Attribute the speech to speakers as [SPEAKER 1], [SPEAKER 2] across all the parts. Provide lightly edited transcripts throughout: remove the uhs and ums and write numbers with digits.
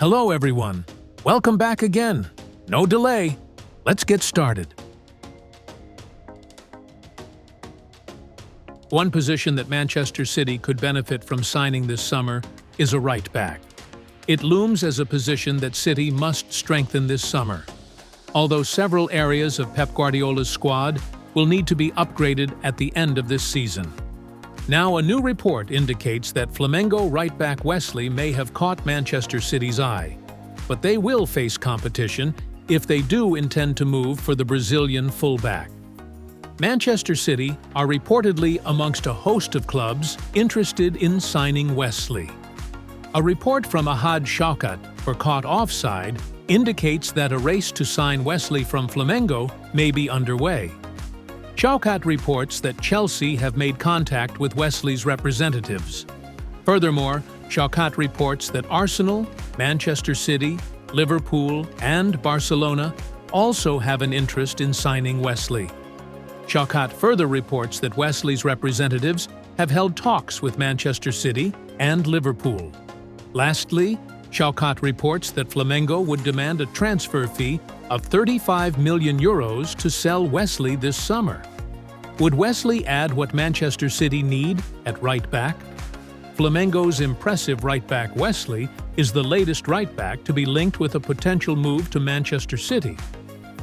[SPEAKER 1] Hello everyone, welcome back again. No delay, let's get started. One position that Manchester City could benefit from signing this summer is a right back. It looms as a position that City must strengthen this summer, although several areas of Pep Guardiola's squad will need to be upgraded at the end of this season. Now, a new report indicates that Flamengo right back Wesley may have caught Manchester City's eye, but they will face competition if they do intend to move for the Brazilian fullback. Manchester City are reportedly amongst a host of clubs interested in signing Wesley. A report from Ahad Shaukat for Caught Offside indicates that a race to sign Wesley from Flamengo may be underway. Shaukat reports that Chelsea have made contact with Wesley's representatives. Furthermore, Shaukat reports that Arsenal, Manchester City, Liverpool, and Barcelona also have an interest in signing Wesley. Shaukat further reports that Wesley's representatives have held talks with Manchester City and Liverpool. Lastly, Shaukat reports that Flamengo would demand a transfer fee of €35 million to sell Wesley this summer. Would Wesley add what Manchester City need at right back? Flamengo's impressive right back Wesley is the latest right back to be linked with a potential move to Manchester City.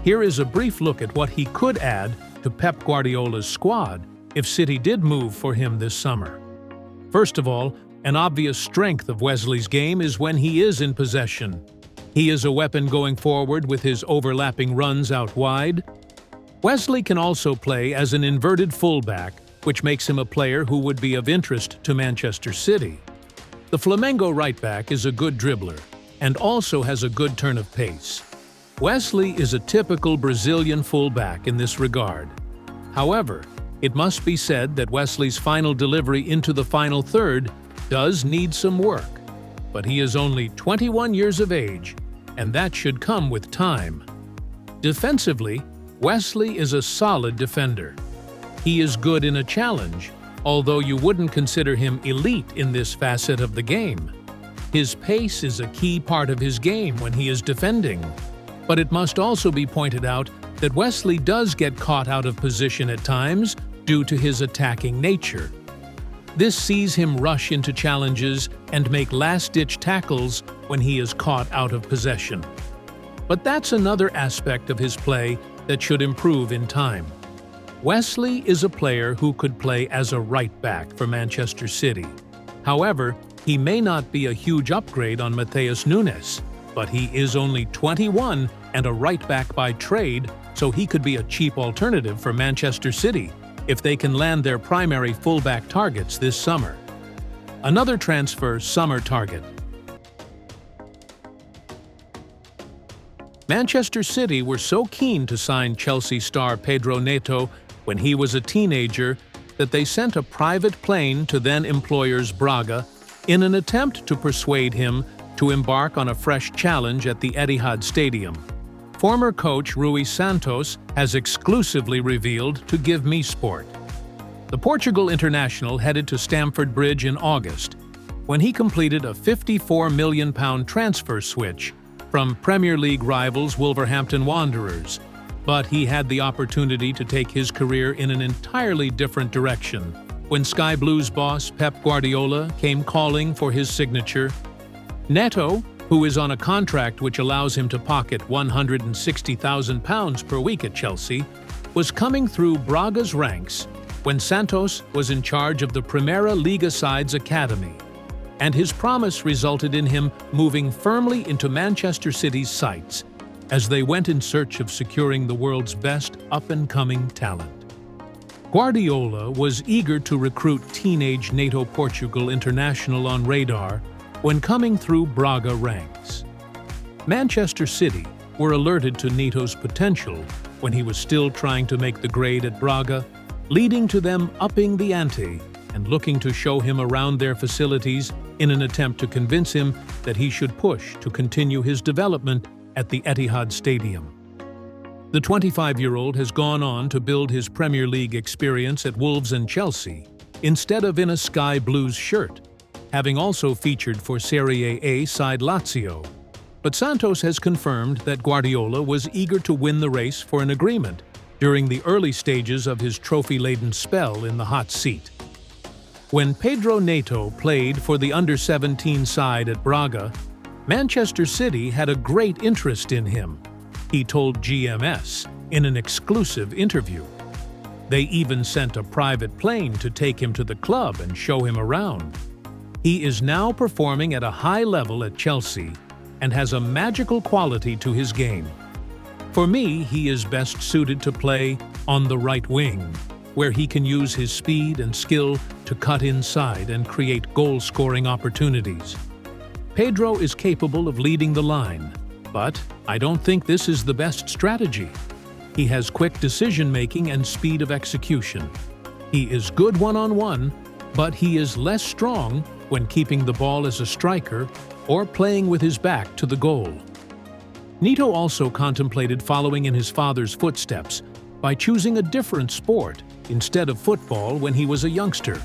[SPEAKER 1] Here is a brief look at what he could add to Pep Guardiola's squad if City did move for him this summer. First of all, an obvious strength of Wesley's game is when he is in possession. He is a weapon going forward with his overlapping runs out wide. Wesley can also play as an inverted fullback, which makes him a player who would be of interest to Manchester City. The Flamengo right back is a good dribbler and also has a good turn of pace. Wesley is a typical Brazilian fullback in this regard. However, it must be said that Wesley's final delivery into the final third does need some work, but he is only 21 years of age, and that should come with time. Defensively, Wesley is a solid defender. He is good in a challenge, although you wouldn't consider him elite in this facet of the game. His pace is a key part of his game when he is defending. But it must also be pointed out that Wesley does get caught out of position at times due to his attacking nature. This sees him rush into challenges and make last-ditch tackles when he is caught out of possession. But that's another aspect of his play that should improve in time. Wesley is a player who could play as a right back for Manchester City. However, he may not be a huge upgrade on Matheus Nunes, but he is only 21 and a right back by trade, so he could be a cheap alternative for Manchester City if they can land their primary fullback targets this summer. Another transfer summer target. Manchester City were so keen to sign Chelsea star Pedro Neto when he was a teenager that they sent a private plane to then-employers Braga in an attempt to persuade him to embark on a fresh challenge at the Etihad Stadium. Former coach Rui Santos has exclusively revealed to Give Me Sport. The Portugal international headed to Stamford Bridge in August, when he completed a £54 million transfer switch from Premier League rivals Wolverhampton Wanderers, but he had the opportunity to take his career in an entirely different direction when Sky Blues boss Pep Guardiola came calling for his signature. Neto, who is on a contract which allows him to pocket £160,000 per week at Chelsea, was coming through Braga's ranks when Santos was in charge of the Primeira Liga side's academy, and his promise resulted in him moving firmly into Manchester City's sights as they went in search of securing the world's best up-and-coming talent. Guardiola was eager to recruit teenage Neto Portugal international on radar when coming through Braga ranks. Manchester City were alerted to Neto's potential when he was still trying to make the grade at Braga, leading to them upping the ante and looking to show him around their facilities in an attempt to convince him that he should push to continue his development at the Etihad Stadium. The 25-year-old has gone on to build his Premier League experience at Wolves and Chelsea, instead of in a Sky Blues shirt, having also featured for Serie A side Lazio, But Santos has confirmed that Guardiola was eager to win the race for an agreement during the early stages of his trophy-laden spell in the hot seat. When Pedro Neto played for the under-17 side at Braga, Manchester City had a great interest in him, he told GMS in an exclusive interview. They even sent a private plane to take him to the club and show him around. He is now performing at a high level at Chelsea and has a magical quality to his game. For me, he is best suited to play on the right wing, where he can use his speed and skill to cut inside and create goal-scoring opportunities. Pedro is capable of leading the line, but I don't think this is the best strategy. He has quick decision-making and speed of execution. He is good one-on-one, but he is less strong when keeping the ball as a striker or playing with his back to the goal. Neto also contemplated following in his father's footsteps by choosing a different sport instead of football when he was a youngster,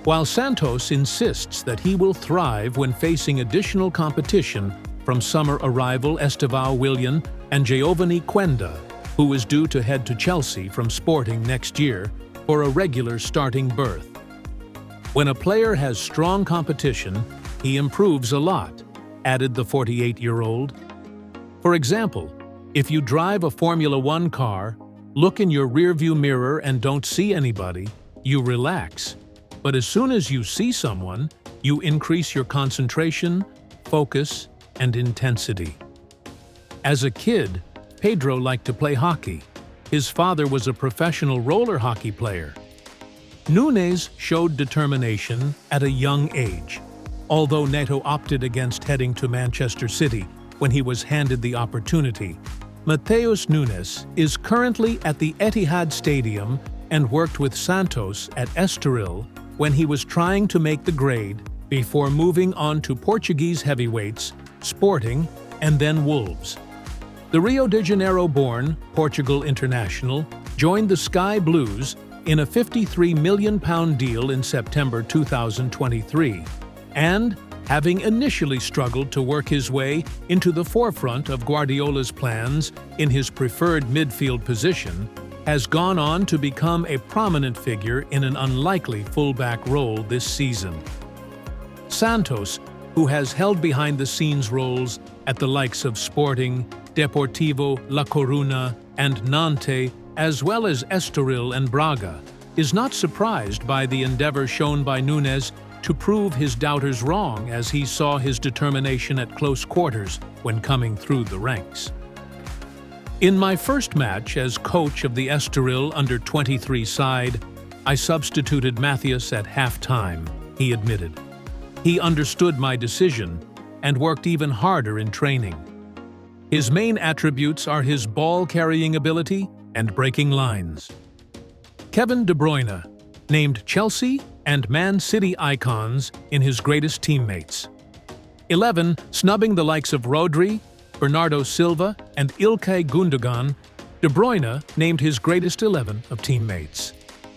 [SPEAKER 1] while Santos insists that he will thrive when facing additional competition from summer arrival Estevão Willian and Giovanni Quenda, who is due to head to Chelsea from Sporting next year for a regular starting berth. When a player has strong competition, he improves a lot, added the 48-year-old. For example, if you drive a Formula One car, look in your rearview mirror and don't see anybody, you relax. But as soon as you see someone, you increase your concentration, focus, and intensity. As a kid, Pedro liked to play hockey. His father was a professional roller hockey player. Nunes showed determination at a young age, although Neto opted against heading to Manchester City when he was handed the opportunity. Matheus Nunes is currently at the Etihad Stadium and worked with Santos at Estoril when he was trying to make the grade before moving on to Portuguese heavyweights, Sporting, and then Wolves. The Rio de Janeiro-born Portugal international joined the Sky Blues in a £53 million deal in September 2023, and, having initially struggled to work his way into the forefront of Guardiola's plans in his preferred midfield position, has gone on to become a prominent figure in an unlikely fullback role this season. Santos, who has held behind-the-scenes roles at the likes of Sporting, Deportivo La Coruña, and Nantes, as well as Estoril and Braga, is not surprised by the endeavor shown by Nunes to prove his doubters wrong, as he saw his determination at close quarters when coming through the ranks. In my first match as coach of the Estoril under-23 side, I substituted Matthias at half-time, he admitted. He understood my decision and worked even harder in training. His main attributes are his ball-carrying ability and breaking lines. Kevin De Bruyne, named Chelsea and Man City icons in his greatest teammates. 11, snubbing the likes of Rodri, Bernardo Silva, and Ilkay Gundogan, De Bruyne named his greatest 11 of teammates.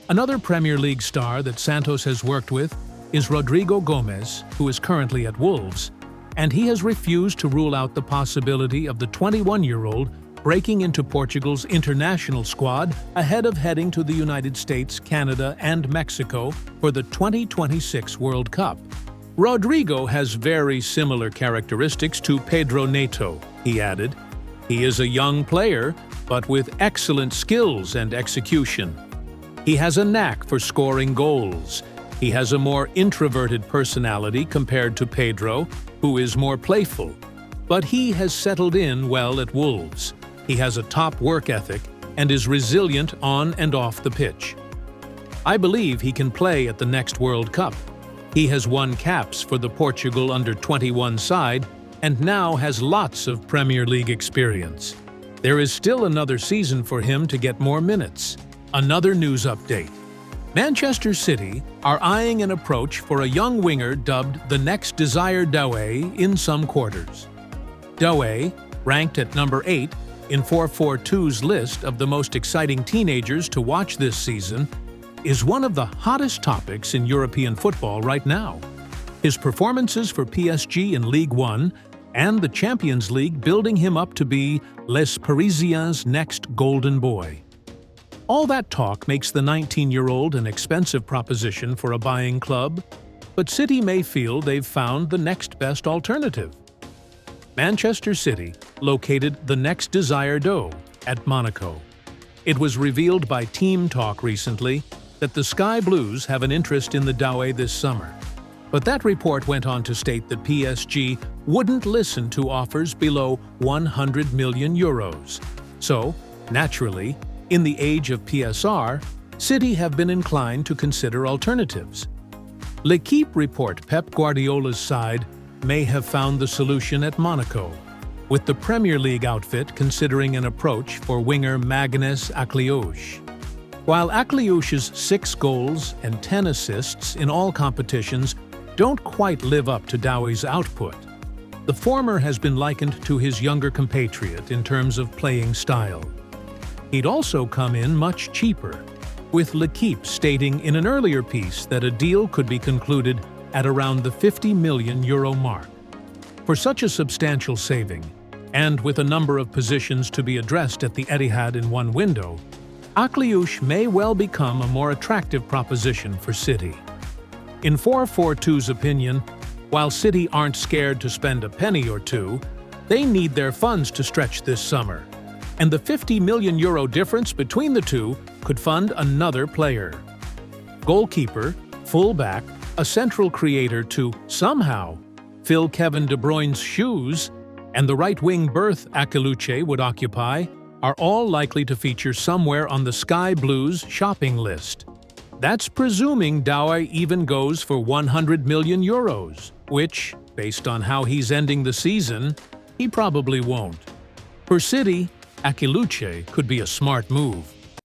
[SPEAKER 1] Another Premier League star that Santos has worked with is Rodrigo Gomes, who is currently at Wolves, and he has refused to rule out the possibility of the 21-year-old breaking into Portugal's international squad ahead of heading to the United States, Canada, and Mexico for the 2026 World Cup. Rodrigo has very similar characteristics to Pedro Neto, he added. He is a young player, but with excellent skills and execution. He has a knack for scoring goals. He has a more introverted personality compared to Pedro, who is more playful. But he has settled in well at Wolves. He has a top work ethic and is resilient on and off the pitch. I believe he can play at the next World Cup. He has won caps for the Portugal under-21 side and now has lots of Premier League experience. There is still another season for him to get more minutes. Another news update. Manchester City are eyeing an approach for a young winger dubbed the next desired Doue in some quarters. Doue, ranked at number 8 in 442's list of the most exciting teenagers to watch this season, is one of the hottest topics in European football right now. His performances for PSG in League One and the Champions League building him up to be Les Parisiens' next golden boy. All that talk makes the 19-year-old an expensive proposition for a buying club, but City may feel they've found the next best alternative. Manchester City located the next desired Doue at Monaco. It was revealed by Team Talk recently that the Sky Blues have an interest in the Doue this summer. But that report went on to state that PSG wouldn't listen to offers below 100 million euros. So, naturally, in the age of PSR, City have been inclined to consider alternatives. L'Équipe report Pep Guardiola's side may have found the solution at Monaco, with the Premier League outfit considering an approach for winger Magnus Akliouche. While Akliouche's 6 goals and 10 assists in all competitions don't quite live up to Doue's output, the former has been likened to his younger compatriot in terms of playing style. He'd also come in much cheaper, with L'Équipe stating in an earlier piece that a deal could be concluded at around the €50 million mark. For such a substantial saving, and with a number of positions to be addressed at the Etihad in one window, Akliouche may well become a more attractive proposition for City. In 442's opinion, while City aren't scared to spend a penny or two, they need their funds to stretch this summer, and the €50 million difference between the two could fund another player. Goalkeeper, fullback, a central creator to, somehow, fill Kevin De Bruyne's shoes, and the right-wing berth Akliouche would occupy are all likely to feature somewhere on the Sky Blues shopping list. That's presuming Doue even goes for 100 million euros, which, based on how he's ending the season, he probably won't. For City, Akliouche could be a smart move.